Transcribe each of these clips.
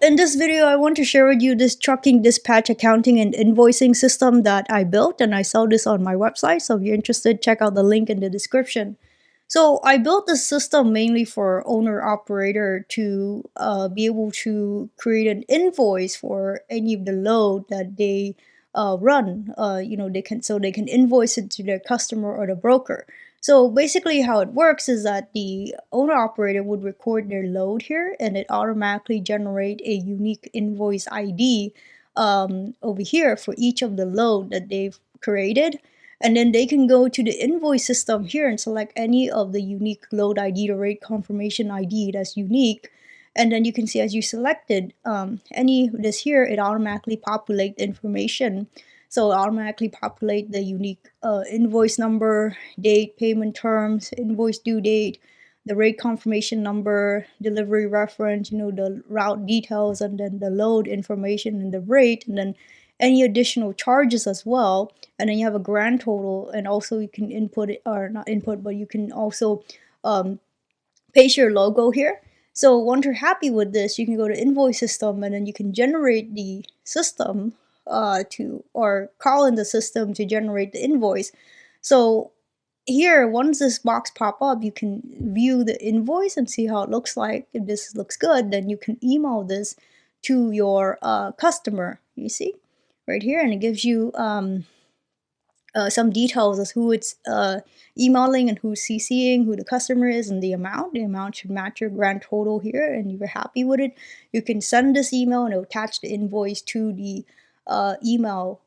in this video, I want to share with you this trucking dispatch accounting and invoicing system that I built, and I sell this on my website. So if you're interested, check out the link in the description. So I built this system mainly for owner operator to be able to create an invoice for any of the load that they run. They can invoice it to their customer or the broker. So basically how it works is that the owner operator would record their load here, and it automatically generate a unique invoice ID over here for each of the load that they've created. And then they can go to the invoice system here and select any of the unique load ID, the rate confirmation ID that's unique. And then you can see as you selected any of this here, it automatically populate the information. So it automatically populate the unique invoice number, date, payment terms, invoice due date, the rate confirmation number, delivery reference, the route details, and then the load information and the rate, and then any additional charges as well. And then you have a grand total, and also you can input it, or not input, but you can also paste your logo here. So once you're happy with this, you can go to invoice system, and then you can generate the system or call in the system to generate the invoice. So here, once this box pop up, you can view the invoice and see how it looks like. If this looks good, then you can email this to your customer. You see right here, and it gives you some details as who it's emailing and who's CCing, who the customer is, and the amount. The amount should match your grand total here, and if you're happy with it, you can send this email and it'll attach the invoice to the email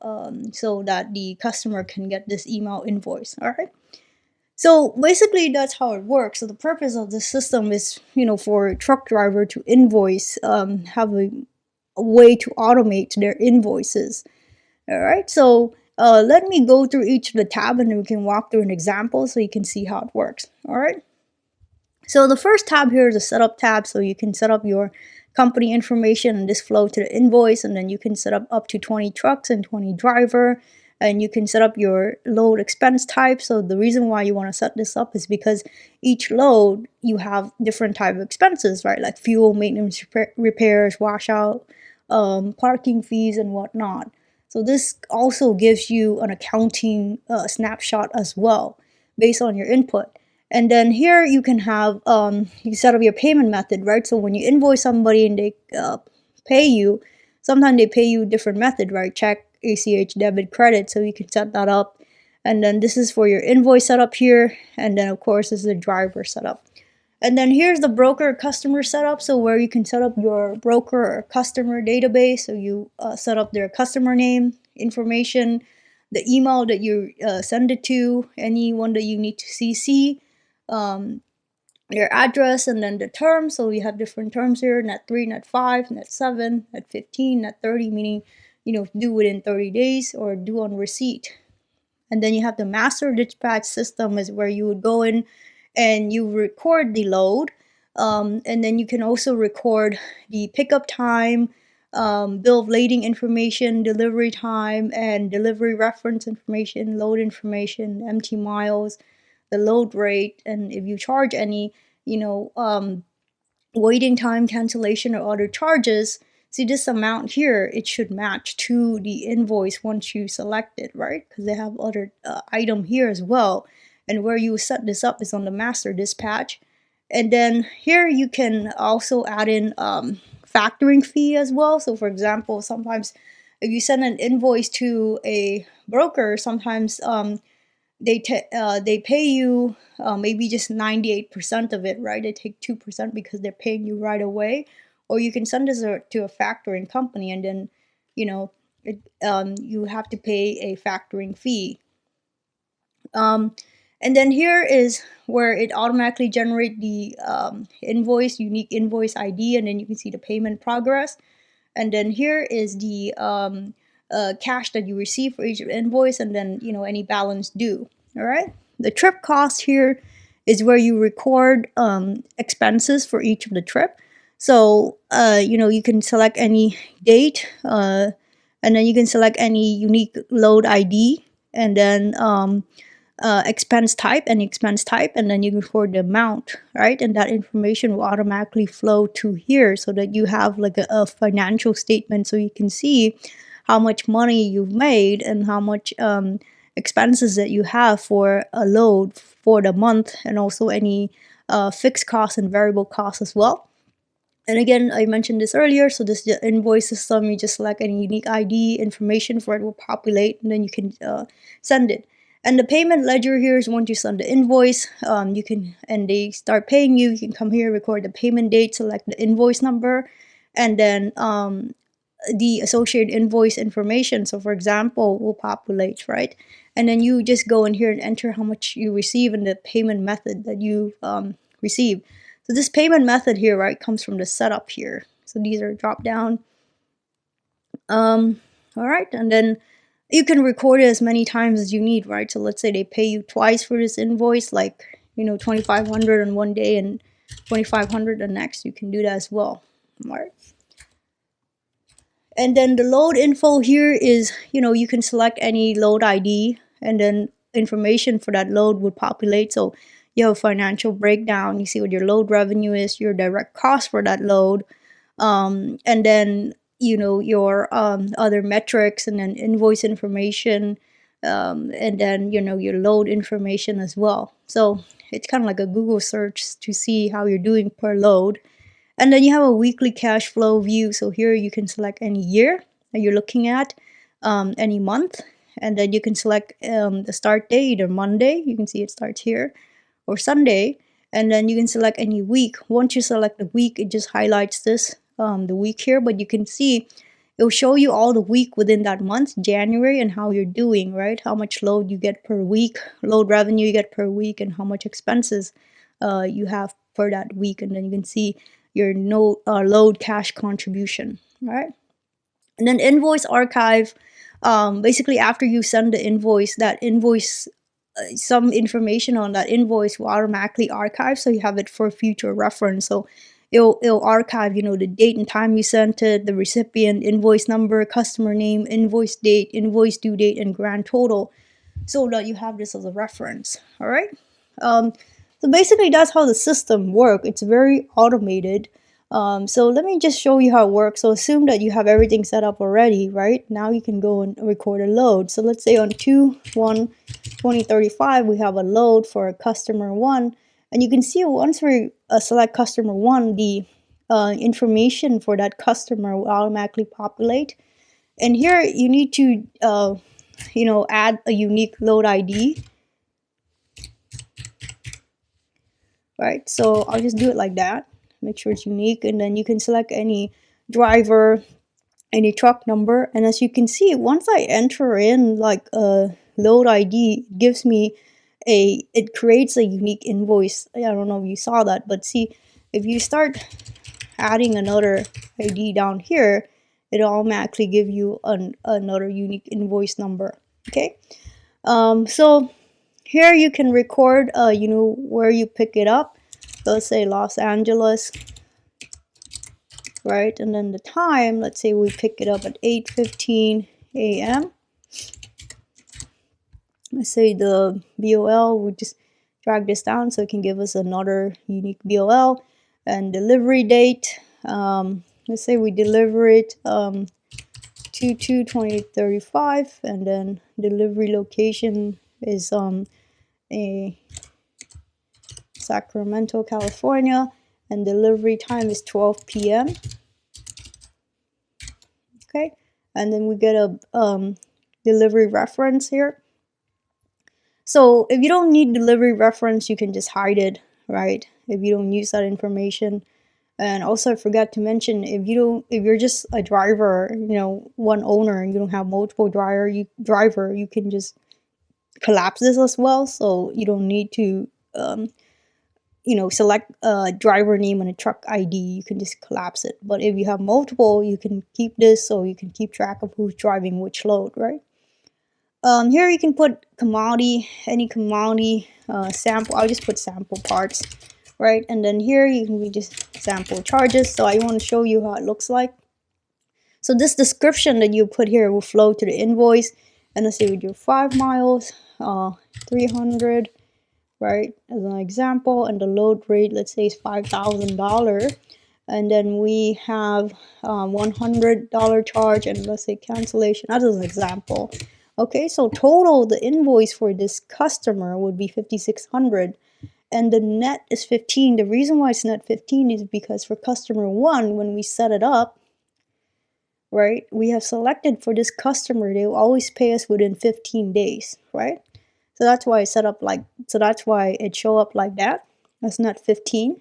so that the customer can get this email invoice. All right. So basically that's how it works. So the purpose of this system is, for a truck driver to invoice, have a way to automate their invoices. All right. So let me go through each of the tab, and then we can walk through an example so you can see how it works. All right. So the first tab here is a setup tab. So you can set up your company information and this flow to the invoice, and then you can set up to 20 trucks and 20 driver, and you can set up your load expense type. So the reason why you want to set this up is because each load you have different type of expenses, right? Like fuel, maintenance, repairs, washout, parking fees, and whatnot. So this also gives you an accounting snapshot as well based on your input. And then here you can have, you set up your payment method, right? So when you invoice somebody and they pay you, sometimes they pay you different method, right? Check, ACH, debit, credit. So you can set that up. And then this is for your invoice setup here. And then of course this is the driver setup. And then here's the broker customer setup. So where you can set up your broker or customer database. So you set up their customer name, information, the email that you send it to, anyone that you need to CC, their address, and then the terms. So we have different terms here: net 3, net 5, net 7, net 15, net 30, meaning due within 30 days or due on receipt. And then you have the master dispatch system, is where you would go in and you record the load, and then you can also record the pickup time, bill of lading information, delivery time, and delivery reference information, load information, empty miles, the load rate, and if you charge any, waiting time, cancellation, or other charges. See this amount here, it should match to the invoice once you select it, right? Because they have other item here as well. And where you set this up is on the master dispatch. And then here you can also add in factoring fee as well. So for example, sometimes if you send an invoice to a broker, sometimes they pay you maybe just 98% of it, right? They take 2% because they're paying you right away. Or you can send this to a factoring company, and then you have to pay a factoring fee. And then here is where it automatically generates the invoice, unique invoice ID, and then you can see the payment progress. And then here is the cash that you receive for each invoice, and then any balance due. All right. The trip cost here is where you record expenses for each of the trip. So you can select any date, and then you can select any unique load ID, and then expense type, any expense type, and then you can record the amount, right? And that information will automatically flow to here so that you have like a financial statement so you can see how much money you've made and how much expenses that you have for a load for the month, and also any fixed costs and variable costs as well. And again, I mentioned this earlier, so this is the invoice system. You just select any unique ID information for it will populate, and then you can send it. And the payment ledger here is once you send the invoice, you can, and they start paying you, you can come here, record the payment date, select the invoice number, and then the associated invoice information. So for example, will populate, right? And then you just go in here and enter how much you receive and the payment method that you receive. So this payment method here, right, comes from the setup here. So these are drop down. All right, and then you can record it as many times as you need, right? So let's say they pay you twice for this invoice, like, you know, 2,500 on one day and 2,500 the next. You can do that as well, all right? And then the load info here is, you know, you can select any load ID, and then information for that load would populate. So you have a financial breakdown, you see what your load revenue is, your direct cost for that load, and then, you know, your other metrics, and then invoice information, and then, you know, your load information as well. So it's kind of like a Google search to see how you're doing per load. And then you have a weekly cash flow view. So here you can select any year that you're looking at, any month, and then you can select the start date, either Monday, you can see it starts here, or Sunday, and then you can select any week. Once you select the week, it just highlights this, the week here, but you can see it will show you all the week within that month, January, and how you're doing, right? How much load you get per week, load revenue you get per week, and how much expenses you have for that week. And then you can see your load cash contribution, right? And then invoice archive, basically after you send the invoice, that invoice, some information on that invoice will automatically archive, so you have it for future reference. So it'll archive, you know, the date and time you sent it, the recipient, invoice number, customer name, invoice date, invoice due date, and grand total, so that you have this as a reference. All right. So basically that's how the system works. It's very automated. So let me just show you how it works. So assume that you have everything set up already, right? Now you can go and record a load. So let's say on 2/1/2035, we have a load for customer 1. And you can see once we select customer 1, the information for that customer will automatically populate. And here you need to, you know, add a unique load ID. Right, so I'll just do it like that, make sure it's unique, and then you can select any driver, any truck number, and as you can see, once I enter in like a load ID, it gives me it creates a unique invoice. I don't know if you saw that, but see, if you start adding another ID down here, it automatically give you another unique invoice number. Okay, so here you can record, you know, where you pick it up. Let's say Los Angeles, right? And then the time, let's say we pick it up at 8:15 a.m. Let's say the BOL, we just drag this down so it can give us another unique BOL. And delivery date, let's say we deliver it 2/2/2035, and then delivery location is a Sacramento, California, and delivery time is 12 p.m. Okay, and then we get a delivery reference here. So if you don't need delivery reference, you can just hide it, right? If you don't use that information. And also, I forgot to mention, if you're just a driver, you know, one owner, and you don't have multiple driver, you can just collapse this as well. So you don't need to, you know, select a driver name and a truck ID. You can just collapse it. But if you have multiple, you can keep this, so you can keep track of who's driving which load, right? Here you can put commodity, any commodity sample. I'll just put sample parts, right? And then here you can just sample charges. So I want to show you how it looks like. So this description that you put here will flow to the invoice, And let's say we do 5 miles, 300, right, as an example, and the load rate, let's say, is $5,000. And then we have $100 charge, and let's say cancellation, as an example. Okay, so total, the invoice for this customer would be $5,600, and the net is 15. The reason why it's net 15 is because for customer 1, when we set it up, right, we have selected for this customer, they will always pay us within 15 days, right? So that's why it's set up like, so that's why it show up like that. That's net 15,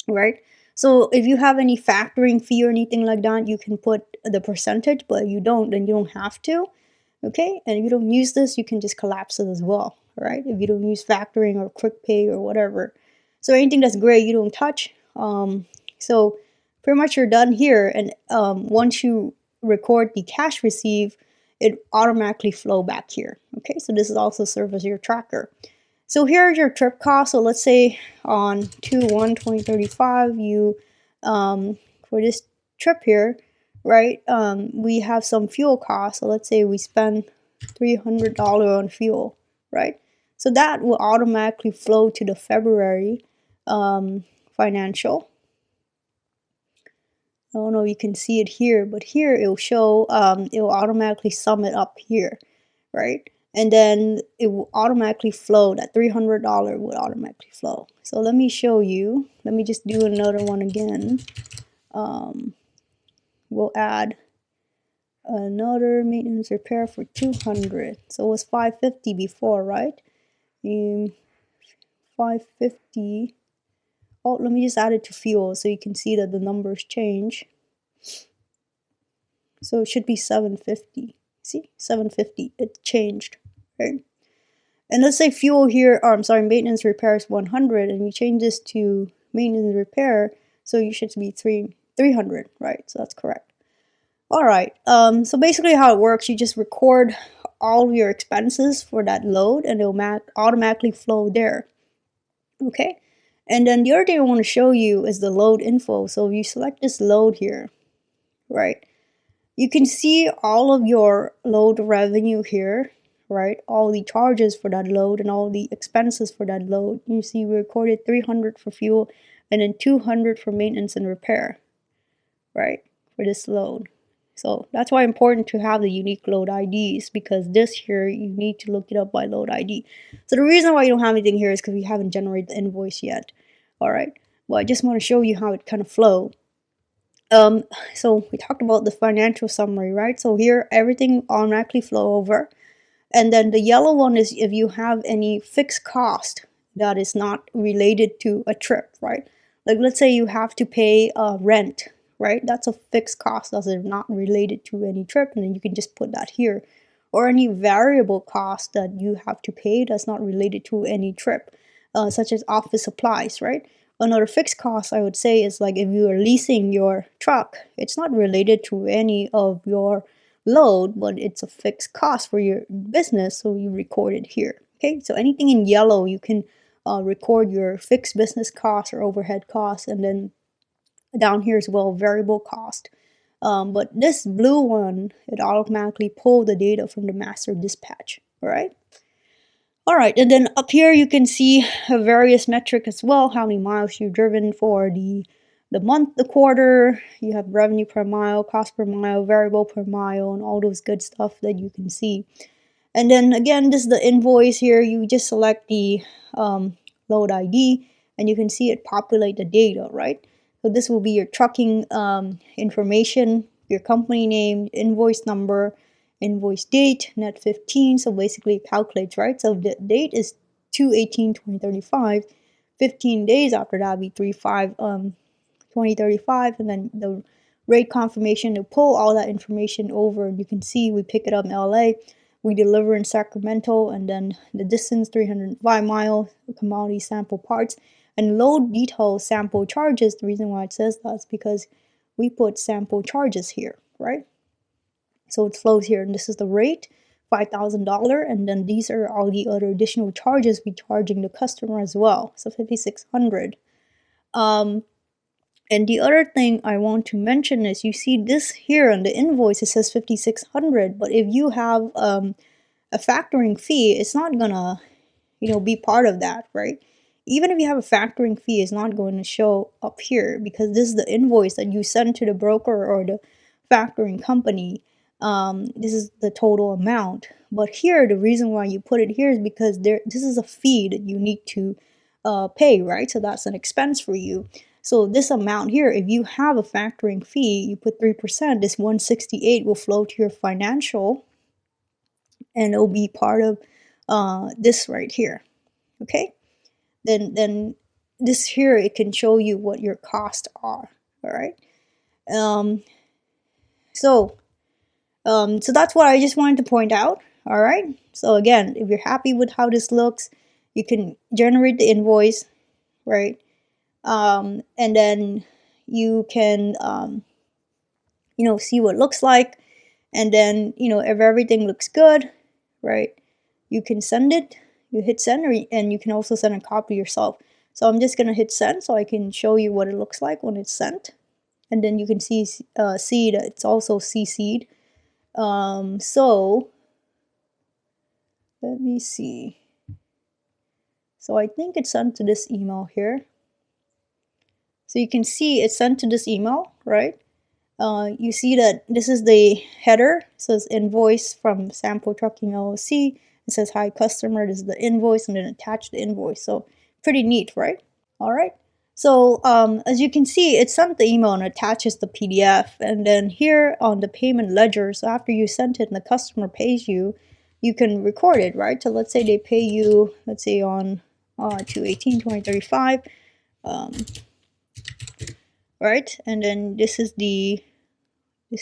right? So if you have any factoring fee or anything like that, you can put the percentage, but if you don't, then you don't have to. Okay, and if you don't use this, you can just collapse it as well, right? If you don't use factoring or quick pay or whatever. So anything that's gray, you don't touch. So pretty much you're done here. And once you record the cash receive, it automatically flow back here. Okay, so this is also serve as your tracker. So here's your trip cost. So let's say on 2/1/2035, you for this trip here, right, we have some fuel costs. So let's say we spend $300 on fuel, right? So that will automatically flow to the February financial. I don't know if you can see it here, but here it will show, it will automatically sum it up here, right? And then it will automatically flow, that $300 would automatically flow. So let me show you. Let me just do another one again. We'll add another maintenance repair for 200. So it was 550 before, right? 550. Oh, let me just add it to fuel so you can see that the numbers change. So it should be 750. See, 750. It changed, right? And let's say fuel here, or I'm sorry, maintenance repair is 100, and we change this to maintenance repair, so you should be 300, right? So that's correct. All right. So basically, how it works, you just record all of your expenses for that load, and it'll automatically flow there. Okay. And then the other thing I want to show you is the load info. So if you select this load here, right, you can see all of your load revenue here, right? All the charges for that load and all the expenses for that load. You see we recorded 300 for fuel and then 200 for maintenance and repair, right? For this load. So that's why it's important to have the unique load IDs, because this here, you need to look it up by load ID. So the reason why you don't have anything here is because we haven't generated the invoice yet. All right. Well, I just want to show you how it kind of flow. So we talked about the financial summary, right? So here, everything automatically flow over. And then the yellow one is if you have any fixed cost that is not related to a trip, right? Like let's say you have to pay rent, right? That's a fixed cost that's not related to any trip, and then you can just put that here. Or any variable cost that you have to pay that's not related to any trip, such as office supplies, right? Another fixed cost I would say is like if you are leasing your truck, it's not related to any of your load, but it's a fixed cost for your business, so you record it here. Okay, so anything in yellow, you can record your fixed business costs or overhead costs, and then down here as well, variable cost. But this blue one, it automatically pull the data from the master dispatch, all right? All right, and then up here you can see various metrics as well, how many miles you've driven for the month, the quarter. You have revenue per mile, cost per mile, variable per mile, and all those good stuff that you can see. And then again, this is the invoice here. You just select the load ID, and you can see it populate the data, right? So this will be your trucking information, your company name, invoice number, invoice date, net 15. So basically it calculates, right? So the date is 2/18/2035. 15 days after that will be 3/5/2035, and then the rate confirmation to pull all that information over. You can see we pick it up in LA, we deliver in Sacramento, and then the distance 305 miles, commodity sample parts, and load detail sample charges. The reason why it says that is because we put sample charges here, right? So it flows here, and this is the rate, $5,000, and then these are all the other additional charges we charging the customer as well. So $5,600. And the other thing I want to mention is you see this here on the invoice, it says 5,600, but if you have a factoring fee, it's not gonna, be part of that, right? Even if you have a factoring fee, it's not going to show up here because this is the invoice that you send to the broker or the factoring company. This is the total amount. But here, the reason why you put it here is because this is a fee that you need to pay, right? So that's an expense for you. So this amount here, if you have a factoring fee, you put 3%, this 168 will flow to your financial and it'll be part of this right here. Okay, then this here, it can show you what your costs are. All right. So that's what I just wanted to point out. All right. So again, if you're happy with how this looks, you can generate the invoice, right? And then you can see what it looks like, and then if everything looks good, right, you can send it. You hit send, and you can also send a copy yourself. So I'm just gonna hit send so I can show you what it looks like when it's sent, and then you can see that it's also CC'd. So let me see. So I think it's sent to this email here. So you can see it's sent to this email, right? You see that this is the header. It says invoice from Sample Trucking LLC. It says hi customer. This is the invoice, and then attach the invoice. So pretty neat, right? All right. So as you can see, it sent the email and attaches the PDF. And then here on the payment ledger, so after you sent it and the customer pays you, you can record it, right? So let's say they pay you, let's say on 2/18/2035, right? And then this is the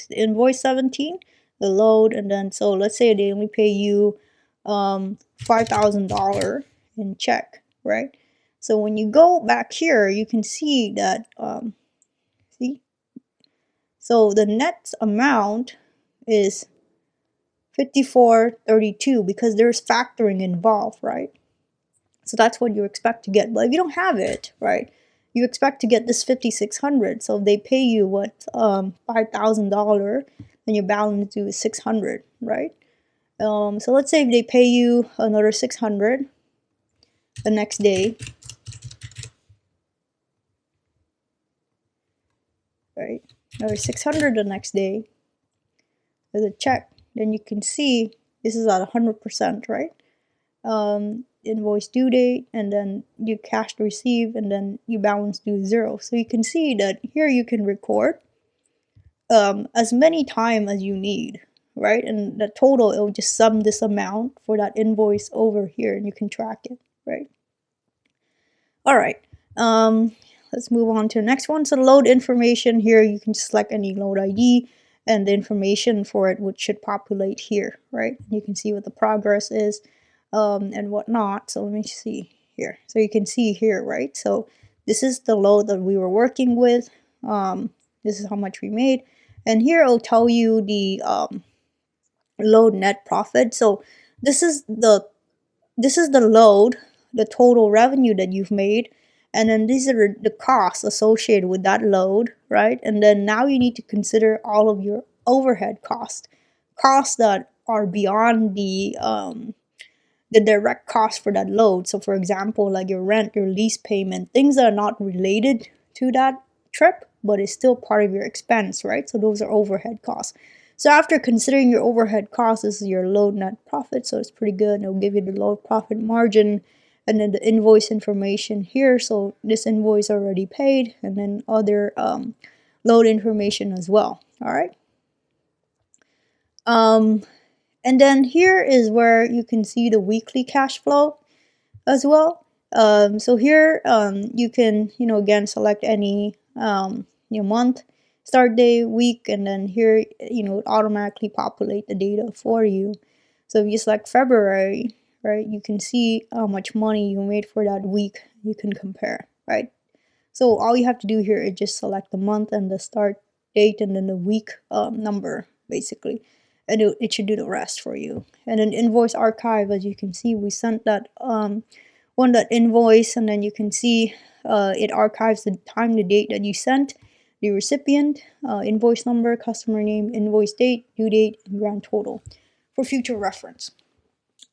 invoice 17, the load, and then so let's say they only pay you $5,000 in check, right? So when you go back here, you can see that see, so the net amount is 5432 because there's factoring involved, right? So that's what you expect to get. But if you don't have it, right, you expect to get this 5,600. So if they pay you what $5,000, then your balance due is 600, right? So let's say if they pay you another 600 the next day, right? Another 600 the next day as a check, then you can see this is at 100%, right? Invoice due date, and then you cash to receive, and then you balance due 0. So you can see that here you can record as many times as you need, right? And the total, it will just sum this amount for that invoice over here, and you can track it, right? All right. Let's move on to the next one. So load information here, you can select any load ID, and the information for it which should populate here, right? You can see what the progress is and whatnot. So let me see here. So you can see here, right? So this is the load that we were working with. This is how much we made, and here it'll tell you the load net profit. So this is the load, the total revenue that you've made, and then these are the costs associated with that load, right? And then now you need to consider all of your overhead costs that are beyond the direct cost for that load. So for example, like your rent, your lease payment, things that are not related to that trip, but it's still part of your expense, right? So those are overhead costs. So after considering your overhead costs, this is your load net profit. So it's pretty good. It'll give you the load profit margin, and then the invoice information here. So this invoice already paid, and then other load information as well. All right. And then here is where you can see the weekly cash flow as well. So here you can, again, select any month, start day, week, and then here, it automatically populate the data for you. So if you select February, right, you can see how much money you made for that week. You can compare, right? So all you have to do here is just select the month and the start date, and then the week number, basically. And it should do the rest for you. And then invoice archive, as you can see, we sent that that invoice, and then you can see It archives the time, the date that you sent, the recipient, invoice number, customer name, invoice date, due date, and grand total for future reference.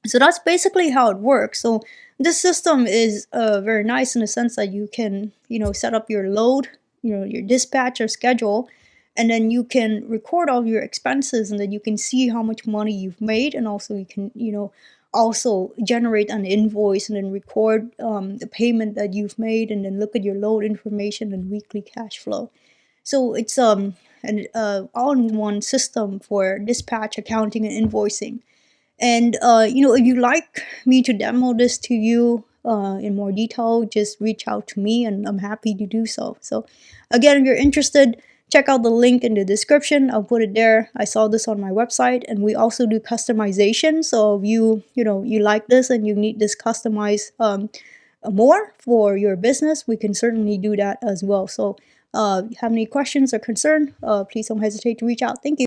So that's basically how it works. So this system is very nice in the sense that you can, set up your load, your dispatch or schedule, and then you can record all your expenses, and then you can see how much money you've made, and also you can, also generate an invoice and then record the payment that you've made, and then look at your load information and weekly cash flow. So it's an all-in-one system for dispatch, accounting, and invoicing. And if you'd like me to demo this to you in more detail, just reach out to me, and I'm happy to do so. So again, if you're interested, check out the link in the description. I'll put it there. I saw this on my website, and we also do customization. So if you like this and you need this customized more for your business, we can certainly do that as well. So if you have any questions or concern, please don't hesitate to reach out. Thank you.